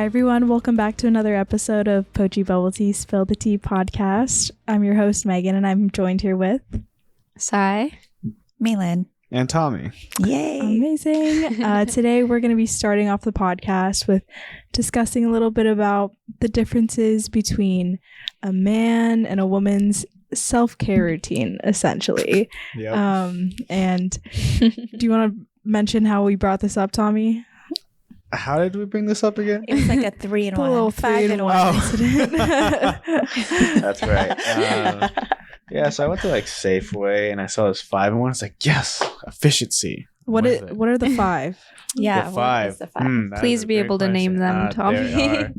Hi everyone, welcome back to another episode of Pochi Bubble Tea Spill the Tea podcast. I'm your host Megan and I'm joined here with Sai, Malin, and Tommy. Yay! Amazing. Today we're going to be starting off the podcast with discussing a little bit about the differences between a man and a woman's self-care routine, essentially. Yep. And do you want to mention how we brought this up, Tommy? How did we bring this up again? It was like a 3-in-1, A little 5-in-1 incident. That's right. So I went to like Safeway and I saw this 5-in-1. It's like, yes, efficiency. What is it? What are the five? Yeah, The 5. what is the 5? That please is a be great able to name question. them,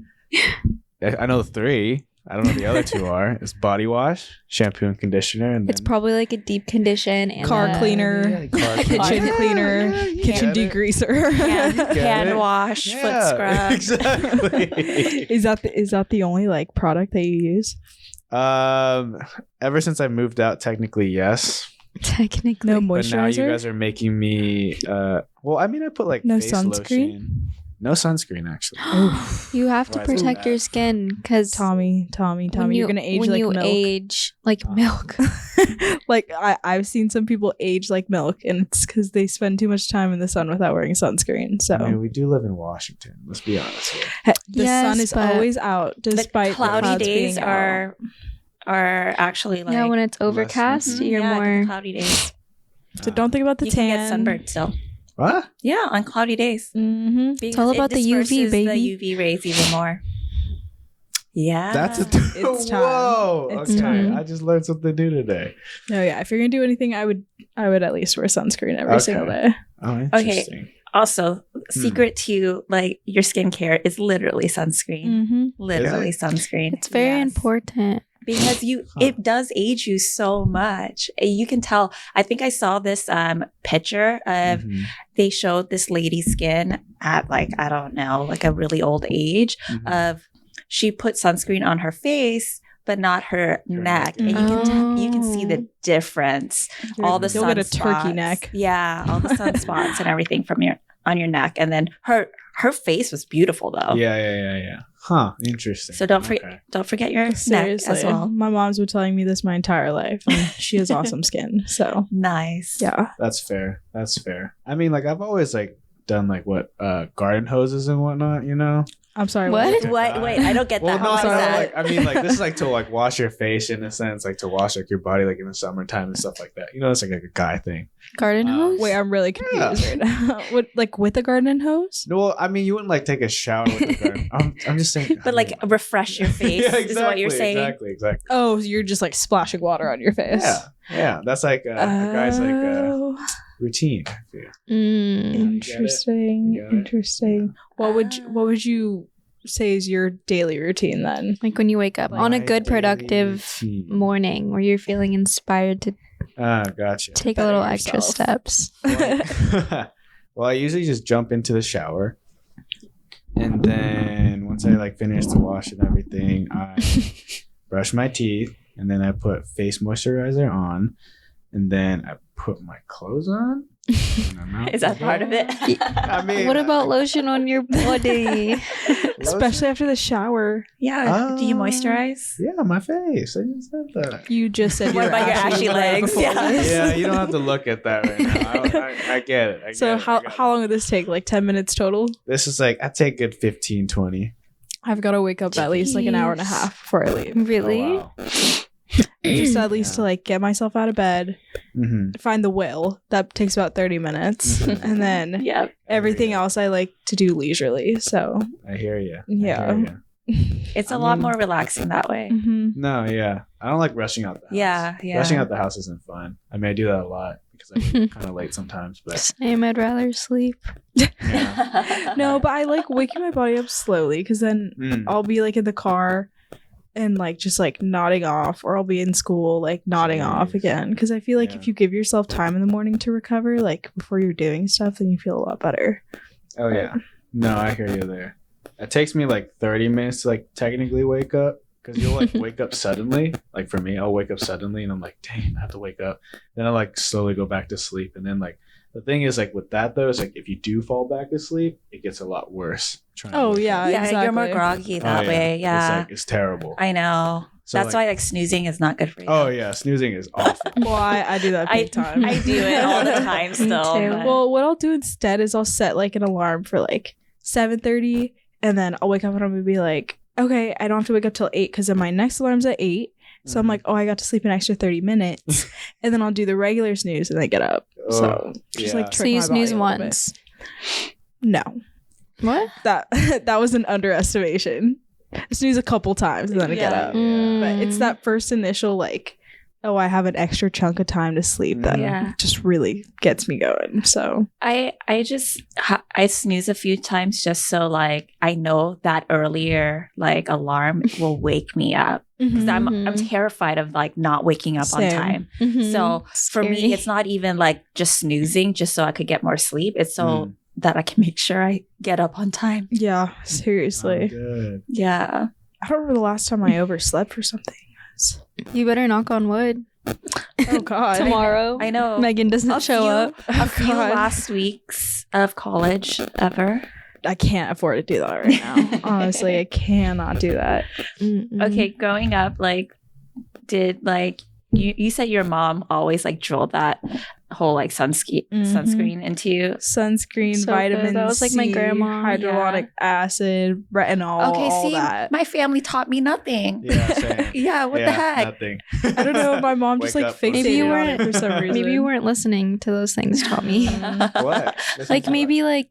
Tommy. I know the 3. I don't know what the other 2 are. It's body wash, shampoo and conditioner, and It's then probably like a deep condition and Car a- cleaner, car kitchen Yeah, cleaner, yeah, you kitchen get it. degreaser. Hand wash, foot scrub. Exactly. Is that the only like product that you use? Ever since I moved out, technically yes. technically. No But now you moisturizer? guys are making me. Well, I mean, I put like No face sunscreen? lotion. No sunscreen, actually. You have to Why is it protect bad? your skin because Tommy, you're gonna age when like you milk. age like milk. Like I've seen some people age like milk, and it's because they spend too much time in the sun without wearing sunscreen. So I mean, we do live in Washington. Let's be honest here. the Yes, sun is but always out, despite The cloudy clouds days being out. are actually like Yeah, when it's overcast, Mhm. you're the more. cloudy days. So don't think about the You tan. can get sunburned still. What? Yeah, on cloudy days. Mm-hmm. Because all it about the UV, disperses baby. The UV rays even more. Yeah, That's a It's time. Whoa. It's Okay, time. I just learned something new today. Oh yeah, if you're gonna do anything, I would at least wear sunscreen every Okay. single day. Oh, interesting. Also, secret to like your skincare is literally sunscreen. Mm-hmm. Literally sunscreen. It's very Yes. important. Because it does age you so much. You can tell. I think I saw this picture of Mhm. they showed this lady's skin at like, I don't know, like a really old age Mhm. of she put sunscreen on her face but not her neck. neck. And you can see the difference. All the You'll get a sunspots. turkey neck. Yeah, all the sunspots and everything from on your neck. And then her face was beautiful though. Yeah. Huh. Interesting. So don't Okay. forget your neck Seriously, as well. my mom's been telling me this my entire life. And she has awesome skin. So Nice. yeah. That's fair. I mean, like I've always like done like what garden hoses and whatnot. You know. I'm sorry. What? Wait, I don't get Well, that. no, How is no, that? like I mean, like this is like to like wash your face in a sense, like to wash like your body, like in the summertime and stuff like that. You know, it's like a guy thing. Garden hose? Wait, I'm really confused right now. What, like with a garden hose? No, well, I mean, you wouldn't like take a shower with the garden. I'm just saying. But like refresh your face yeah, is what you're saying. Exactly. Oh, you're just like splashing water on your face. Yeah. That's like a guy's like Oh, routine. I feel. Mm. interesting. You got it? Interesting. What would you say is your daily routine then? Like when you wake up on a My good, daily productive routine. morning where you're feeling inspired to Gotcha. take a Better little extra yourself. steps. Well, I usually just jump into the shower, and then once I like finish the wash and everything, I brush my teeth, and then I put face moisturizer on, and then I put my clothes on. and I'm out Is that the part of door. it? I mean, What about lotion on your body? Especially after the shower. Yeah. Do you moisturize? Yeah, my face. I just said that. You just said What your about your ashy legs? before Yeah. this. Yeah, you don't have to look at that right now. I get it. I So get it. I got how it. long would this take? Like 10 minutes total? This is like I take good 15, 20. I've got to wake up at least like an hour and a half before I leave. Really? Oh, wow. Just at least Yeah. to like get myself out of bed, Mhm. find the will. That takes about 30 minutes. Mhm. And then Yeah. everything Yeah. else I like to do leisurely. So I hear you. Yeah. It's a lot more relaxing that way. mhm. No, yeah. I don't like rushing out the house. Yeah. Rushing out the house isn't fun. I mean, I do that a lot because I'm kind of late sometimes, but Same, I'd rather sleep. yeah. No, but I like waking my body up slowly because then Mm. I'll be like in the car and like just like nodding off, or I'll be in school like nodding off Jeez. again. Because I feel like Yeah. if you give yourself time in the morning to recover, like before you're doing stuff, then you feel a lot better. Oh, yeah. No, I hear you there. It takes me like 30 minutes to like technically wake up because you'll like wake up suddenly. Like for me, I'll wake up suddenly and I'm like, dang, I have to wake up. Then I like slowly go back to sleep. And then like The thing is, like with that though, it's like if you do fall back asleep, it gets a lot worse. Trying to Oh, wake yeah. up. Yeah, you're more exactly. groggy that way. Yeah. It's terrible. I know. So, That's why like snoozing is not good for you. Oh yeah, snoozing is awful. Well, I do that big time. I do it all the time Me still. too. but- Well, what I'll do instead is I'll set like an alarm for like 7:30, and then I'll wake up and I'm gonna be like, okay, I don't have to wake up till 8 because then my next alarm's at 8. So I'm Mhm. like, oh, I got to sleep an extra 30 minutes, and then I'll do the regular snooze and then get up. So just like yeah. trick So you my body snooze a little bit. once. No, What? that was an underestimation. I snooze a couple times and then I get Yeah. up. Mm. But it's that first initial like, oh, I have an extra chunk of time to sleep that Yeah. just really gets me going. So I snooze a few times just so like I know that earlier like alarm will wake me up. 'Cause I'm Mhm. terrified of like not waking up Same. on time. Mhm. So for me, Scary. it's not even like just snoozing just so I could get more sleep. It's so that I can make sure I get up on time. yeah, Oh, seriously. good. Yeah. I don't remember the last time I overslept for something. You better knock on wood. Oh God. Tomorrow. I know. Megan doesn't A show few- up. A few God. last weeks of college ever. I can't afford to do that right now. Honestly, I cannot do that. Mm-mm. Okay, growing up, like, did like you said your mom always like drilled that whole like sunscreen into you? Sunscreen, So good. vitamin That was like my C, grandma. hyaluronic acid, retinol, Okay, all see, that. my family taught me nothing. Yeah, same. Yeah, what the heck? Nothing. I don't know. My mom just Wake like up, fixated Maybe you on it for some reason. Maybe you weren't listening to those things taught me. What? Listen Like to maybe like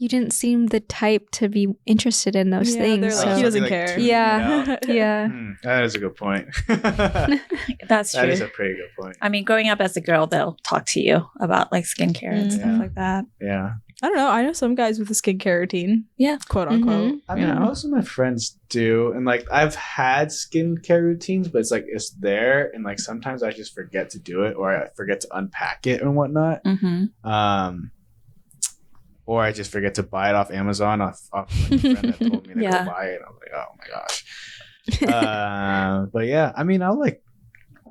you didn't seem the type to be interested in those Yeah, things. they're So. like, he doesn't Like, care. tuning it Yeah. out. Yeah. That is a good point. That That's true. is a pretty good point. I mean, growing up as a girl, they'll talk to you about like skincare and stuff Yeah. like that. Yeah. I don't know. I know some guys with a skincare routine. Yeah. Quote unquote. Mhm. I you mean, know? most of my friends do, and like I've had skincare routines, but it's like it's there, and like sometimes I just forget to do it, or I forget to unpack it and whatnot. Mm-hmm. Or I just forget to buy it off Amazon off like, a friend that told me to Yeah. go buy it. I'm like, oh my gosh. But yeah, I mean, I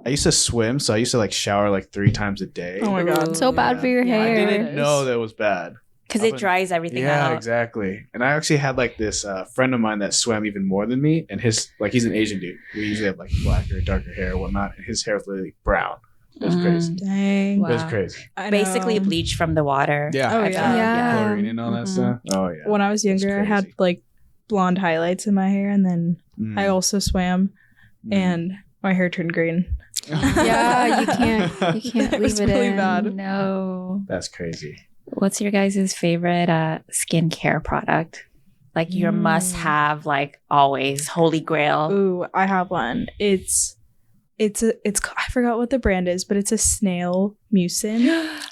used to swim, so I used to like shower like 3 times a day. Oh my God. So bad for your Yeah. I hair. didn't know that was bad. Because Up it in- dries everything Yeah, out. exactly. And I actually had like this friend of mine that swam even more than me, and his like he's an Asian dude. We usually have like blacker, darker hair or whatnot, and his hair was literally brown. It was Mm. crazy. Dang. Wow. It was crazy. I Basically know. bleach from the water. Yeah. Oh, I yeah. thought. Yeah. Chlorine and all that Mhm. stuff. Oh yeah. When I was That's younger, I had crazy. like blonde highlights in my hair, and then Mm. I also swam, Mm. and my hair turned green. Yeah, you can't It was leave it really in. bad. No. That's crazy. What's your guys' favorite skincare product? Like your must have, like always, holy grail. Ooh, I have one. I forgot what the brand is, but it's a snail mucin.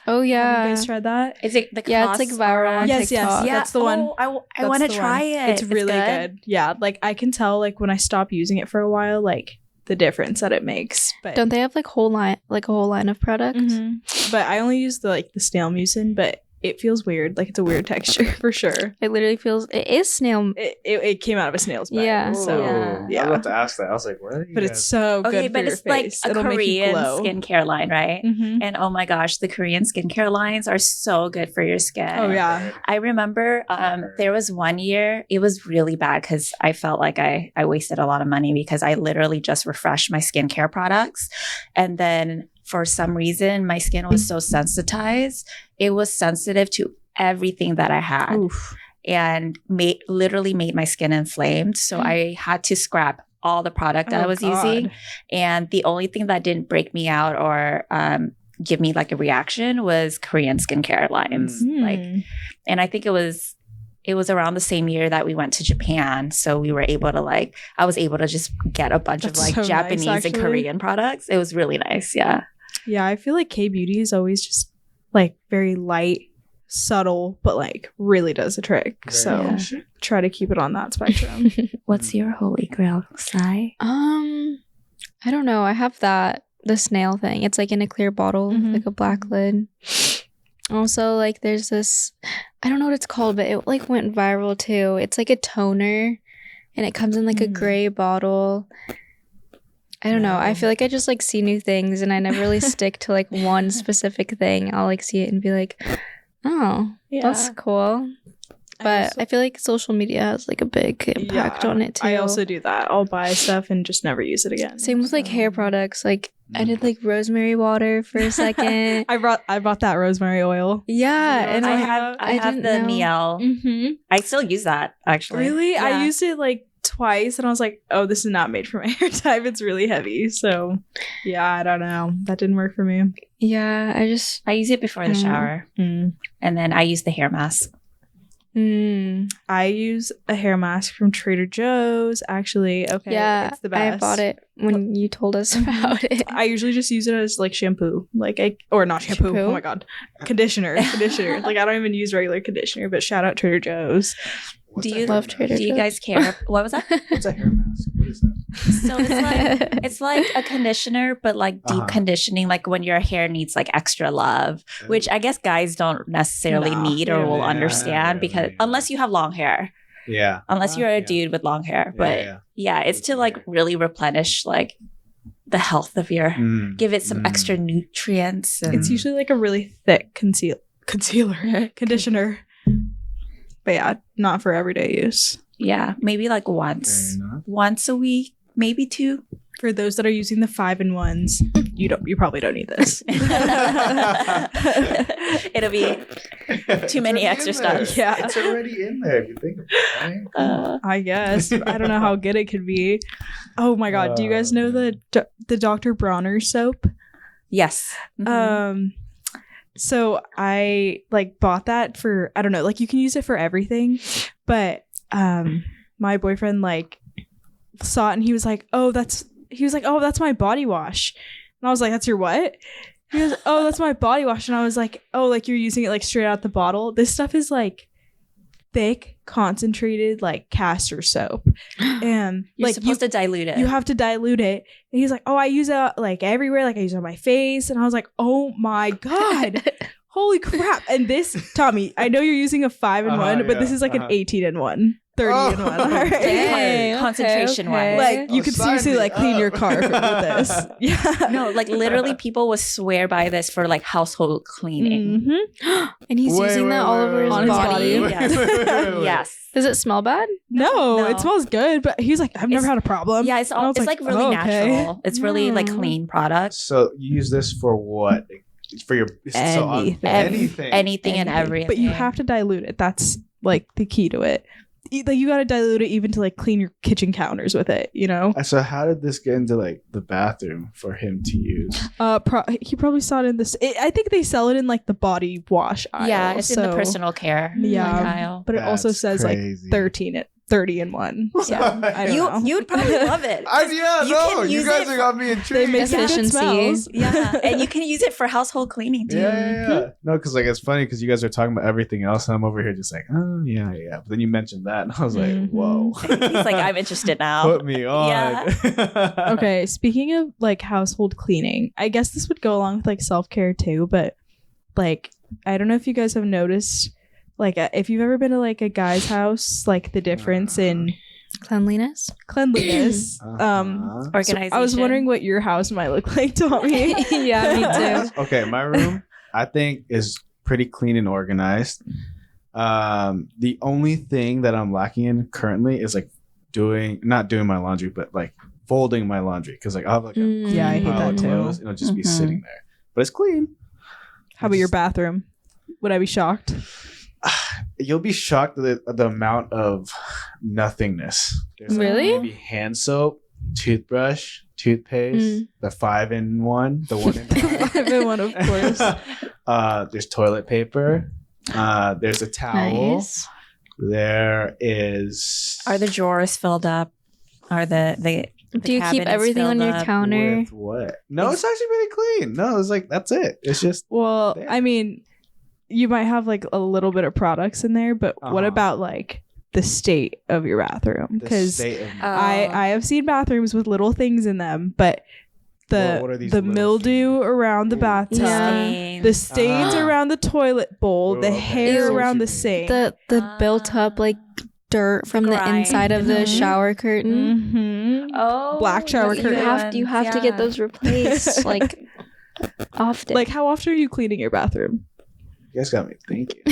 Oh Have yeah. you guys tried that? Is it the Yeah, it's like viral on Yes, TikTok. yes. That's the one. I That's want to the try one. it. It's really good. Yeah, like I can tell like when I stop using it for a while, like the difference that it makes. But Don't they have like a whole line of products? Mhm. But I only use the snail mucin, but it feels weird. Like it's a weird texture for sure. It literally feels it is snail. It came out of a snail's bag. Yeah. So Yeah. I was about to ask that. I was like, what? Are you but guys- it's so good Okay, for but your it's like face. a It'll make you Korean glow. skincare line, right? Mhm. And oh my gosh, the Korean skincare lines are so good for your skin. Oh yeah. I remember there was one year, it was really bad because I felt like I wasted a lot of money because I literally just refreshed my skincare products. And then for some reason, my skin was so sensitized. It was sensitive to everything that I had Oof. and literally made my skin inflamed. So I had to scrap all the product I Oh, was God. using. And the only thing that didn't break me out or give me like a reaction was Korean skincare lines. Like, Hmm. and I think it was around the same year that we went to Japan. So we were able to I was able to just get a bunch That's of like so nice, Japanese and actually. Korean products. It was really nice. Yeah. Yeah, I feel like K beauty is always just like very light, subtle, but like really does the trick. Very So nice. try to keep it on that spectrum. What's your holy grail, Sai? I don't know. I have the snail thing. It's like in a clear bottle, Mhm. like a black lid. Also, like there's this, I don't know what it's called, but it like went viral too. It's like a toner, and it comes in like a Mm. gray bottle. I don't know. I No. feel like I just like see new things and I never really stick to like one specific thing. I'll like see it and be like, oh, that's cool. But I feel like social media has like a big impact on it too. I also do that. I'll buy stuff and just never use it again. Same with like hair products. Like I did like rosemary water for a second. I bought that rosemary oil. Yeah, and I like, have I the didn't know. Miel. Mm-hmm. I still use that actually. Really? Yeah. I used it like twice and I was like, oh, this is not made for my hair type. It's really heavy. So yeah, I don't know. That didn't work for me. Yeah, I use it before the shower, and then I use the hair mask. I use a hair mask from Trader Joe's. Actually, okay, yeah, it's the best. I bought it when you told us about it. I usually just use it as like shampoo, or not shampoo. Shampoo? Oh my god, conditioner. Like I don't even use regular conditioner. But shout out Trader Joe's. What's Do a you hair love mask? Trader Do you guys care? What was that? What's a hair mask? What is that? So it's like a conditioner, but like deep conditioning, like when your hair needs like extra love, which I guess guys don't necessarily No. need or will Yeah, understand yeah, because yeah. unless you have long hair, Yeah. unless you're a Yeah. dude with long hair, Yeah, but yeah. yeah, it's to like really replenish like the health of your, give it some extra nutrients. And It's usually like a really thick concealer conditioner. But yeah, not for everyday use. yeah, maybe like Fair once enough. a week, maybe 2. For those that are using the 5-in-1s, you probably don't need this. It'll be too many It's extra already in there. stuff. Yeah. It's already in there if you think about it. Come on. I guess. I don't know how good it could be. Oh my god, do you guys know the Dr. Bronner soap? yes. Mhm. So I like bought that for, I don't know, like you can use it for everything, but my boyfriend like saw it and he was like, oh, that's my body wash. And I was like, that's your what? He goes, oh, that's my body wash. And I was like, oh, like you're using it like straight out the bottle. This stuff is like thick, concentrated, like castor soap. And You're like supposed to dilute it. you have to dilute it. And he's like, oh, I use it like everywhere. Like I use it on my face. And I was like, oh my God. Holy crap. And this, Tommy, I know you're using a 5-in-1, but this is like an 18-in-1. 30-in-1. All right. Dang. Concentration wise. Like you could sign seriously me like clean your up. car with this. Yeah. No, like literally people would swear by this for like household cleaning. Mhm. And he's using that all over his On his body. body. Yes. Yes. Does it smell bad? No, No. it smells good, but he was like, I've never had a problem. Yeah, it's And I all, was it's like really oh, okay. natural. It's really like Hmm. clean product. So you use this for what? For your Anything. anything. Anything and everything. But you have to dilute it. That's like the key to it. Like you got to dilute it even to like clean your kitchen counters with it, you know? So how did this get into like the bathroom for him to use? He probably saw it in this. I think they sell it in like the body wash aisle. Yeah, it's in the so- personal care Yeah. like, aisle. But it also That's says crazy. like 30-in-1. So I don't know. You'd probably love it. You use guys it have got me They intrigued. make good Efficiency. smells. Yeah, and you can use it for household cleaning too. Yeah. No, because like it's funny because you guys are talking about everything else, and I'm over here just like, oh yeah. But then you mentioned that, and I was like, Mhm. whoa. He's like, I'm interested now. Put me on. Yeah. Okay, speaking of like household cleaning, I guess this would go along with like self-care too, but like I don't know if you guys have noticed like if you've ever been to like a guy's house, like the difference in Cleanliness? cleanliness. Uh-huh. Organization. I was wondering what your house might look like, Tommy. Yeah, me too. Okay, my room I think is pretty clean and organized. The only thing that I'm lacking in currently is like not doing my laundry, but like folding my laundry because like I'll have like a Yeah, I hate pile of that too. clothes, and it'll just be Mhm. sitting there, but it's clean. How about your bathroom? Would I be shocked? You'll be shocked at the amount of nothingness. There's like Really? maybe hand soap, toothbrush, toothpaste, the 5-in-1, the 1-in-1. 5-in-1, of course. There's toilet paper. There's a towel. Nice. There is. Are the drawers filled up? Are the Do you keep cabinets everything on filled your up? counter? With what? No, it's actually really clean. No, it's like that's it. It's just Well, there. I mean, you might have like a little bit of products in there, but what Uh-huh. about like the state of your bathroom? the Because state of. I have seen bathrooms with little things in them, but What are these the little mildew around the Ooh. bathtub, Yeah. the stains around the toilet bowl, the Ooh, okay. hair I see what around you the mean. sink. The built up like dirt from the grime. inside of the Mhm. shower curtain. Mm-hmm. Oh, Black shower those curtain. good You have ones, to get yeah. those replaced like often. Like, how often are you cleaning your bathroom? You guys got me thinking.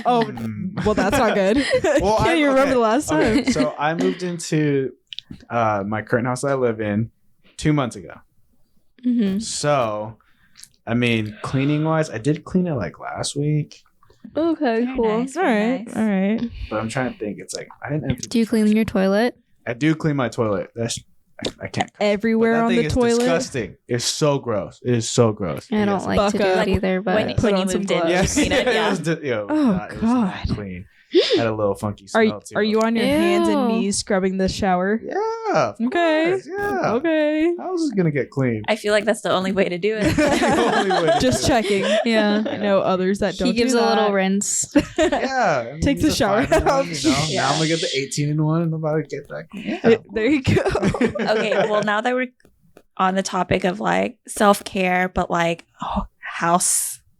Oh, Hmm. well, that's not good. Well, Can't you remember the last time? Okay, so I moved into my current house that I live in 2 months ago. Mhm. So, I mean, cleaning wise, I did clean it like last week, Okay, Very cool. nice. All right, Nice. all right. but I'm trying to think. It's like I didn't empty. Do you the clean trash. your toilet? I do clean my toilet. I can't. Everywhere But that on thing the is toilet. disgusting. It's so gross. It is so gross. I don't like to do Bucka. it either, but When, Put when on you some moved in, gloves. you Yes. clean it. Yeah. Oh, God. Clean. Had a little funky Are smell too. are you on your hands and Ew. knees scrubbing the shower? Yeah. Of Okay. course, Yeah. Okay. How else is it gonna get clean? I feel like that's the only way to do it. The only way to Just do it. checking. yeah. I know others that don't He gives do a that. little rinse. Yeah. I mean, Take the it's a shower 5-in-1, out. You know? Yeah. Now I'm gonna get the 18-in-1 and I'm about to get that. Yeah. There you go. Okay, well, now that we're on the topic of like self care, but like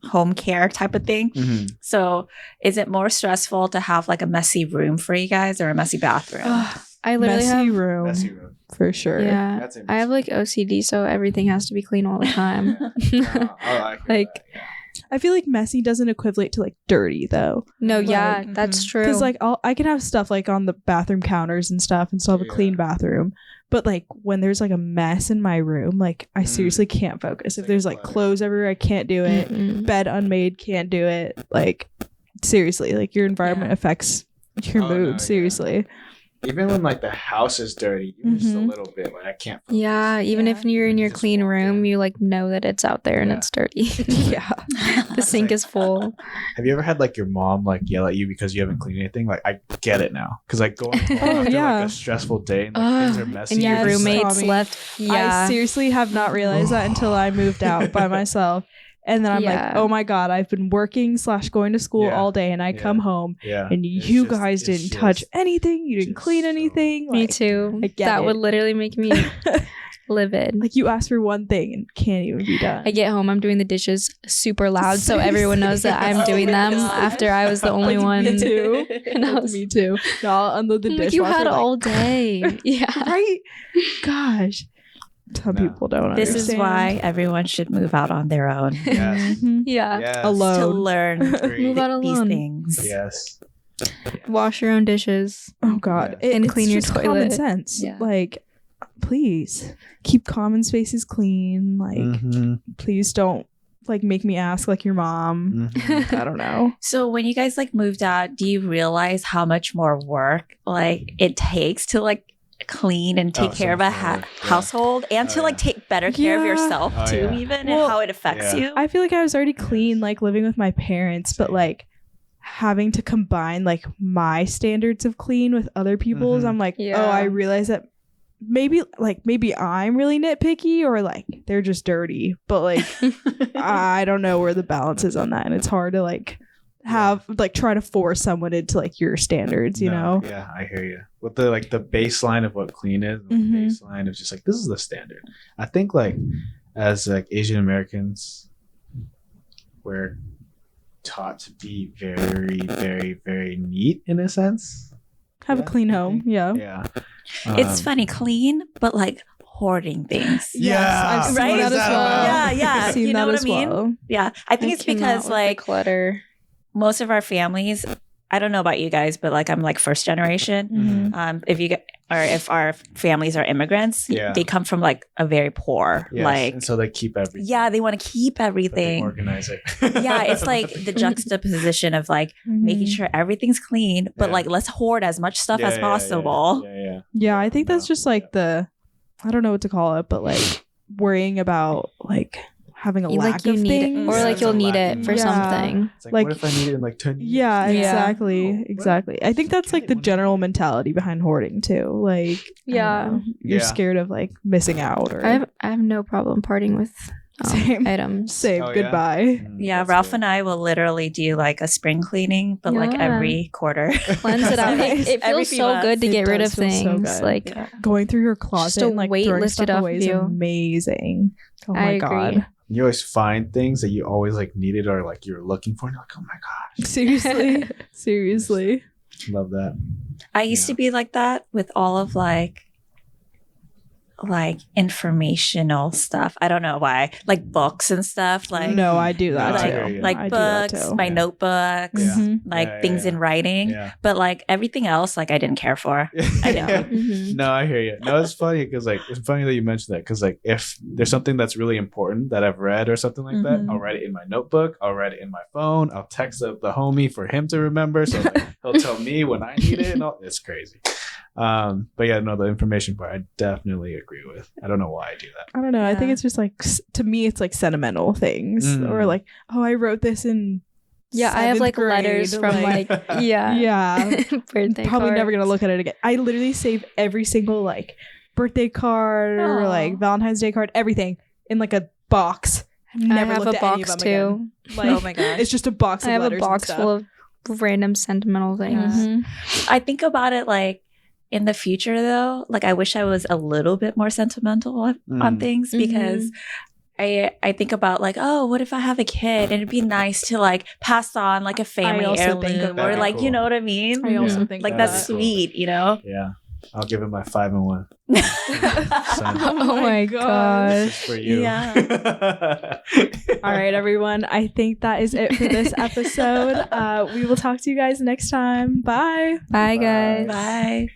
home care type of thing. Mhm. So, is it more stressful to have like a messy room for you guys or a messy bathroom? I literally Messy have room, Messy room. for sure. yeah. That's I have like OCD, so everything has to be clean all the time. No, I like Like, that, yeah. I feel like messy doesn't equate to like dirty though, No, Like, yeah, that's mhm. true. because like I can have stuff like on the bathroom counters and stuff, and still have a clean Yeah. bathroom. But like when there's like a mess in my room, like I seriously can't focus. It's If like there's a like clutter. clothes everywhere, I can't do it. Mm-mm. Bed unmade, can't do it. Like seriously, like your environment Yeah. affects your Oh, no, mood. yeah. Seriously. Even when like the house is dirty, even just a Mhm. little bit, like I can't. Focus. Yeah, even if Yeah. you're in your Just clean walk room, in. you like know that it's out there and Yeah. it's dirty. Yeah. The sink is full. Have you ever had like your mom like yell at you because you haven't cleaned anything? Like I get it now because like going home Oh, after yeah. like a stressful day and like, things are Ugh, messy. and your Yes, you're just, like, roommates Tommy. left. I Yeah. seriously have not realized that until I moved out by myself. And then I'm like, Yeah. oh my God, I've been working / going to school Yeah. all day, and I Yeah. come home yeah, and it's you just- guys it's didn't touch just- anything. You didn't just clean so- anything. Me Like, too. I get That would it. literally make me livid. Like you asked for one thing and can't even be done. I get home, I'm doing the dishes super loud, so everyone knows that I'm Oh doing my them God. after I was the only Like, one. me too. And I was Me too. No, I'll unload the like, dishwasher. you had like, all day. Yeah. right? Gosh. Some No. people don't This understand. is why everyone should move out on their own Yes. Mhm. Yeah. Yes. Alone. to learn Agreed. Move out these alone. things. Yes. Wash your own dishes. Oh God. Yeah. And It's clean your just common toilet. sense. Yeah. Like, please keep common spaces clean. Like, Mhm. please don't like make me ask like your mom. Mhm. I don't know. So when you guys like moved out, do you realize how much more work like it takes to like clean and take Oh, care of so a much more work, yeah. household and Oh, to like yeah. take better care of Yeah. yourself Oh, too, yeah. even Well, and how it affects yeah. you? I feel like I was already clean like living with my parents, but like having to combine like my standards of clean with other people's, Mhm. I'm like, Yeah. oh, I realize that maybe I'm really nitpicky or like they're just dirty, but like I don't know where the balance is on that, and it's hard to like have like try to force someone into like your standards, you No, know. Yeah, I hear you. With the like the baseline of what clean is, the Mhm. baseline of just like this is the standard. I think like as like Asian Americans, we're taught to be very, very, very neat in a sense. Have Yeah, a clean I home. think. Yeah. Yeah. It's Um, funny, clean, but like hoarding things. Yeah, I've seen Right? that as well. Yeah, yeah. I've seen You know that what as I mean? well. Yeah. I think it's because like clutter. most of our families, I don't know about you guys, but like I'm like first generation. Mhm. If our families are immigrants, Yeah. they come from like a very poor, yes, like and so they keep everything. yeah, they want to keep but they everything. organize it. Yeah, it's like the juxtaposition of like making Mhm. sure everything's clean, but Yeah. like let's hoard as much stuff Yeah, as yeah, possible. Yeah. Yeah, I think that's No, just like the I don't know what to call it, but like worrying about like having a lack you of need things. it, or Yeah, like it's you'll a need lack it of for Yeah. something. It's like, Like- what if I need it in like 10 years? Yeah, Yeah. exactly. Oh, what? Exactly. I think that's like the What? general mentality behind hoarding too. Like I don't Yeah. know, you're Yeah. scared of like missing out or I have no problem parting with Same. items. say Oh, yeah? goodbye. Yeah, That's Ralph good. and I will literally do like a spring cleaning, but like Yeah. every quarter. Cleanse it out. Nice. It Every feels few so months. good to It get rid of does feel so things. good. Like Yeah. Going through your closet a and like weight throwing lifted stuff off away is you. amazing. Oh I my agree. god. You always find things that you always like needed or like you're looking for, and you're like, oh my gosh. Seriously. Seriously. Love that. I used to be like that with all of like informational stuff. I don't know why, like books and stuff. Like No, I do that No, I too. hear you. like I do that books, too. my Yeah. notebooks, Mhm. like things in writing. Yeah. But like everything else, like I didn't care for. I know. Mhm. No, I hear you. No, it's funny because like it's funny that you mentioned that because like if there's something that's really important that I've read or something like that, Mhm. I'll write it in my notebook. I'll write it in my phone. I'll text the homie for him to remember. So like, he'll tell me when I need it. And all. It's crazy. But yeah, no, the information part, I definitely agree with. I don't know why I do that. I don't know. I think Yeah. it's just like to me, it's like sentimental things, Mm. or like, oh, I wrote this in. Yeah, I have 7th like grade, letters from like yeah. Yeah. Birthday Probably never gonna cards. look at it again. I literally save every single like birthday card or Aw. like Valentine's Day card, everything in like a box. I've never I have looked a at any of box them again. too. Like, Oh my gosh. it's just a box of I have a letters and box stuff. full of random sentimental things. Yeah. Mhm. I think about it like in the future though, like I wish I was a little bit more sentimental on things because I think about like, oh, what if I have a kid and it'd be nice to like pass on like a family also think heirloom of or that. like, you know what I mean? I also Yeah. think Like of that's that. sweet, you know? Yeah. I'll give it my 5 and 1. Oh my gosh. This is for you. Yeah. All right, everyone. I think that is it for this episode. We will talk to you guys next time. Bye. Bye guys. Bye.